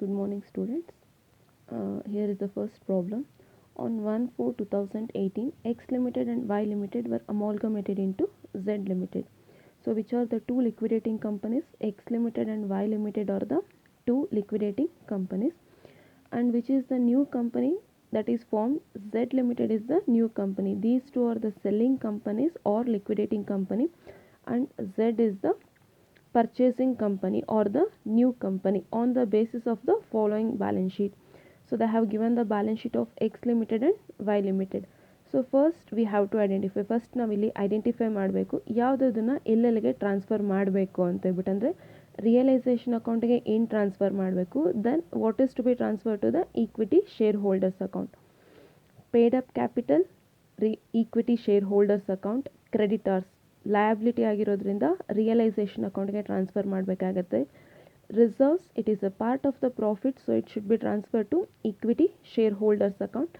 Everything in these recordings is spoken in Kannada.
Good morning, students. Here is the first problem. On 1/4/2018, X Limited and Y Limited were amalgamated into Z Limited. So, which are the two liquidating companies? X Limited and Y Limited are the two liquidating companies. And which is the new company that is formed? Z Limited is the new company. These two are the selling companies or liquidating company, and Z is the purchasing company or the new company on the basis of the following balance sheet. So they have given the balance sheet of X Limited and Y Limited. So first we have to identify. First ನಾವಿಲ್ಲಿ ಐಡೆಂಟಿಫೈ ಮಾಡಬೇಕು ಯಾವುದನ್ನು ಎಲ್ಲೆಲ್ಲಿಗೆ ಟ್ರಾನ್ಸ್ಫರ್ ಮಾಡಬೇಕು ಅಂತ ಹೇಳ್ಬಿಟ್ಟು. ಅಂದರೆ ರಿಯಲೈಸೇಷನ್ ಅಕೌಂಟ್ಗೆ ಏನು ಟ್ರಾನ್ಸ್ಫರ್ ಮಾಡಬೇಕು, then what is to be transfer to the equity share holders account. Paid up capital equity share holders account. Creditors liability ಆಗಿರೋದ್ರಿಂದ ರಿಯಲೈಸೇಷನ್ ಅಕೌಂಟ್ಗೆ ಟ್ರಾನ್ಸ್ಫರ್ ಮಾಡಬೇಕಾಗತ್ತೆ. Reserves it is a part of the profit, so it should be transfer to equity share holders account.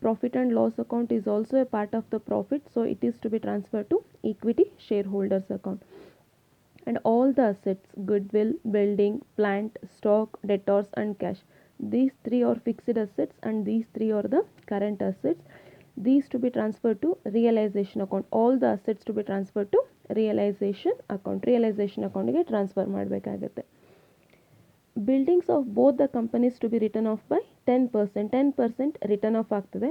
Profit and loss account is also a part of the profit, so it is to be transferred to equity shareholders account. And all the assets, goodwill, building, plant, stock, debtors and cash, these three are fixed assets and these three are the current assets. These to be transferred to realization account. All the assets to be transferred to realization account. Realization account ಗೆ ಟ್ರಾನ್ಸ್ಫರ್ ಮಾಡಬೇಕಾಗುತ್ತೆ. Buildings of both the companies to be written off by 10% written off ಆಗ್ತದೆ.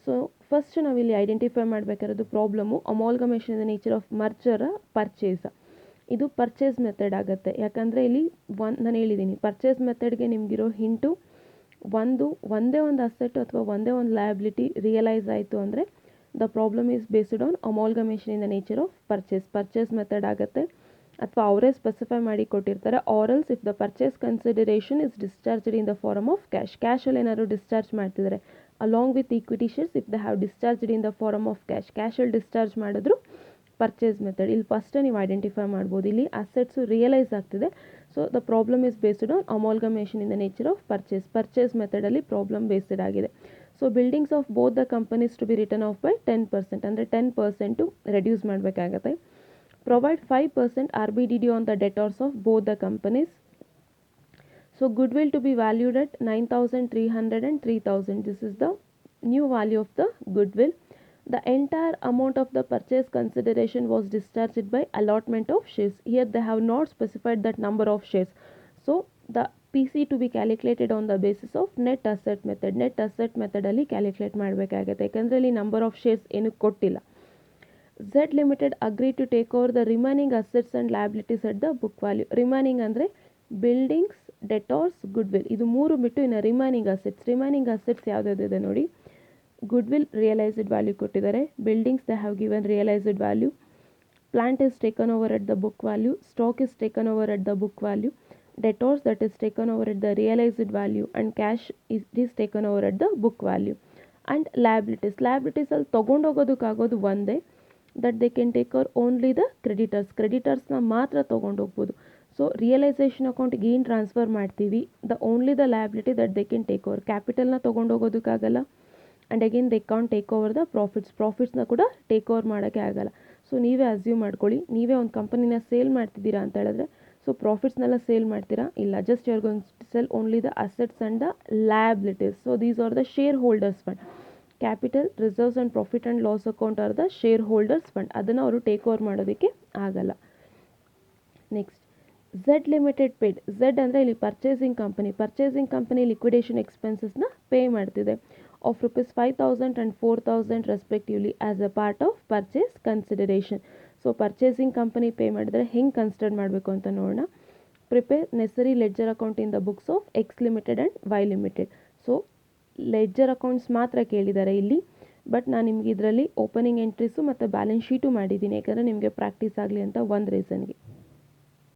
ಸೊ ಫಸ್ಟ್ ನಾವಿಲ್ಲಿ ಐಡೆಂಟಿಫೈ ಮಾಡಬೇಕಾಗಿರೋದು problem amalgamation in the nature of merger purchase. ಇದು ಪರ್ಚೇಸ್ ಮೆಥಡ್ ಆಗುತ್ತೆ. ಯಾಕಂದರೆ ಇಲ್ಲಿ ನಾನು ಹೇಳಿದ್ದೀನಿ ಪರ್ಚೇಸ್ ಮೆಥಡ್ಗೆ ನಿಮಗಿರೋ ಹಿಂಟು ಒಂದೇ ಒಂದು ಅಸೆಟ್ ಅಥವಾ ಒಂದೇ ಒಂದು ಲಯಬಿಲಿಟಿ ರಿಯಲೈಸ್ ಆಯಿತು ಅಂದರೆ the problem is based on amalgamation in the nature of purchase method ಆಗುತ್ತೆ. ಅಥವಾ ಅವರೇ ಸ್ಪೆಸಿಫೈ ಮಾಡಿ ಕೊಟ್ಟಿರ್ತಾರೆ. Or else if the purchase consideration is discharged in the form of ಕ್ಯಾಶಲ್ಲಿ ಏನಾದ್ರು ಡಿಸ್ಚಾರ್ಜ್ ಮಾಡ್ತಿದ್ದಾರೆ along with equity shares if the have discharged in the form of ಕ್ಯಾಶಲ್ಲಿ ಡಿಸ್ಚಾರ್ಜ್ ಮಾಡಿದ್ರು ಪರ್ಚೇಸ್ ಮೆಥಡ್. ಇಲ್ಲಿ ಫಸ್ಟ್ ನೀವು ಐಡೆಂಟಿಫೈ ಮಾಡ್ಬೋದು. ಇಲ್ಲಿ ಅಸೆಟ್ಸು ರಿಯಲೈಸ್ ಆಗ್ತಿದೆ. So the problem is based on amalgamation in the nature of purchase ಮೆಥಡಲ್ಲಿ ಪ್ರಾಬ್ಲಮ್ ಬೇಸ್ಡ್ ಆಗಿದೆ. So buildings of both the companies to be written off by 10%, ಅಂದರೆ 10% ರೆಡ್ಯೂಸ್ ಮಾಡಬೇಕಾಗತ್ತೆ. Provide 5% RBDD on the debtors of both the companies. So goodwill to be valued at 9,300 and 3,000. This is the new value of the goodwill. The entire amount of the purchase consideration was discharged by allotment of shares. Here they have not specified that number of shares. So the PC to be calculated on the basis of net asset method. Net asset method ಅಲ್ಲಿ ಕ್ಯಾಲ್ಕುಲೇಟ್ ಮಾಡಬೇಕಾಗುತ್ತೆ. ಯಾಕಂದರೆ ಇಲ್ಲಿ ನಂಬರ್ ಆಫ್ ಶೇರ್ಸ್ ಏನು ಕೊಟ್ಟಿಲ್ಲ. Z Limited agreed to take over the remaining assets and liabilities at the book value. Remaining ಅಂದರೆ ಬಿಲ್ಡಿಂಗ್ಸ್, ಡೆಟಾರ್ಸ್, ಗುಡ್ವಿಲ್, ಇದು ಮೂರು ಬಿಟ್ಟು ಇನ್ನು ರಿಮೈನಿಂಗ್ ಅಸೆಟ್ಸ್ ಯಾವುದಾದಿದೆ ನೋಡಿ. ಗುಡ್ವಿಲ್ ರಿಯಲೈಸ್ಡ್ ವ್ಯಾಲ್ಯೂ ಕೊಟ್ಟಿದ್ದಾರೆ. Buildings they have given realised value. Plant is taken over at the book value. Stock is taken over at the book value. Debtors that is taken over at the realised value and cash is taken over at the book value. And ಲಯಬಿಲಿಟೀಸಲ್ಲಿ ತೊಗೊಂಡೋಗೋದಕ್ಕಾಗೋದು ಒಂದೇ, that they can take over only the ಕ್ರೆಡಿಟರ್ಸ್ನ ಮಾತ್ರ ತೊಗೊಂಡೋಗ್ಬೋದು. ಸೊ ರಿಯಲೈಸೇಷನ್ ಅಕೌಂಟ್ಗೆ ಏನು ಟ್ರಾನ್ಸ್ಫರ್ ಮಾಡ್ತೀವಿ, only the liability that they can take over. ಕ್ಯಾಪಿಟಲ್ನ ತೊಗೊಂಡೋಗೋದಕ್ಕಾಗಲ್ಲ. And again they can't take over the ಪ್ರಾಫಿಟ್ಸ್ನ ಕೂಡ ಟೇಕ್ ಓವರ್ ಮಾಡೋಕ್ಕೆ ಆಗಲ್ಲ. ಸೊ ನೀವೇ ಅಸ್ಯೂಮ್ ಮಾಡ್ಕೊಳ್ಳಿ, ನೀವೇ ಒಂದು ಕಂಪನಿನ ಸೇಲ್ ಮಾಡ್ತಿದ್ದೀರಾ ಅಂತ ಹೇಳಿದ್ರೆ, ಸೊ ಪ್ರಾಫಿಟ್ಸ್ನೆಲ್ಲ ಸೇಲ್ ಮಾಡ್ತೀರಾ? ಇಲ್ಲ, just you are going to sell only the assets and the liabilities. So these are the share holders fund. Capital, reserves and profit and loss account are the share holders fund. ಅದನ್ನು ಅವರು ಟೇಕ್ ಓವರ್ ಮಾಡೋದಕ್ಕೆ ಆಗಲ್ಲ. Next Z limited paid. Z ಅಂದರೆ ಇಲ್ಲಿ ಪರ್ಚೇಸಿಂಗ್ ಕಂಪನಿ ಲಿಕ್ವಿಡೇಷನ್ ಎಕ್ಸ್ಪೆನ್ಸಸ್ನ ಪೇ ಮಾಡ್ತಿದೆ of ₹5,000 and 4,000 respectively as a part of purchase consideration. So purchasing company pay ಮಾಡಿದ್ರೆ ಹೆಂಗೆ ಕನ್ಸಿಡರ್ ಮಾಡಬೇಕು ಅಂತ ನೋಡೋಣ. Prepare necessary ledger account in the books of X limited and Y limited. So ledger accounts ಮಾತ್ರ ಕೇಳಿದ್ದಾರೆ ಇಲ್ಲಿ, ಬಟ್ ನಾನು ನಿಮಗೆ ಇದರಲ್ಲಿ ಓಪನಿಂಗ್ ಎಂಟ್ರೀಸು ಮತ್ತು ಬ್ಯಾಲೆನ್ಸ್ ಶೀಟು ಮಾಡಿದ್ದೀನಿ, ಯಾಕಂದರೆ ನಿಮಗೆ ಪ್ರಾಕ್ಟೀಸ್ ಆಗಲಿ ಅಂತ ಒಂದು ರೀಸನ್ಗೆ.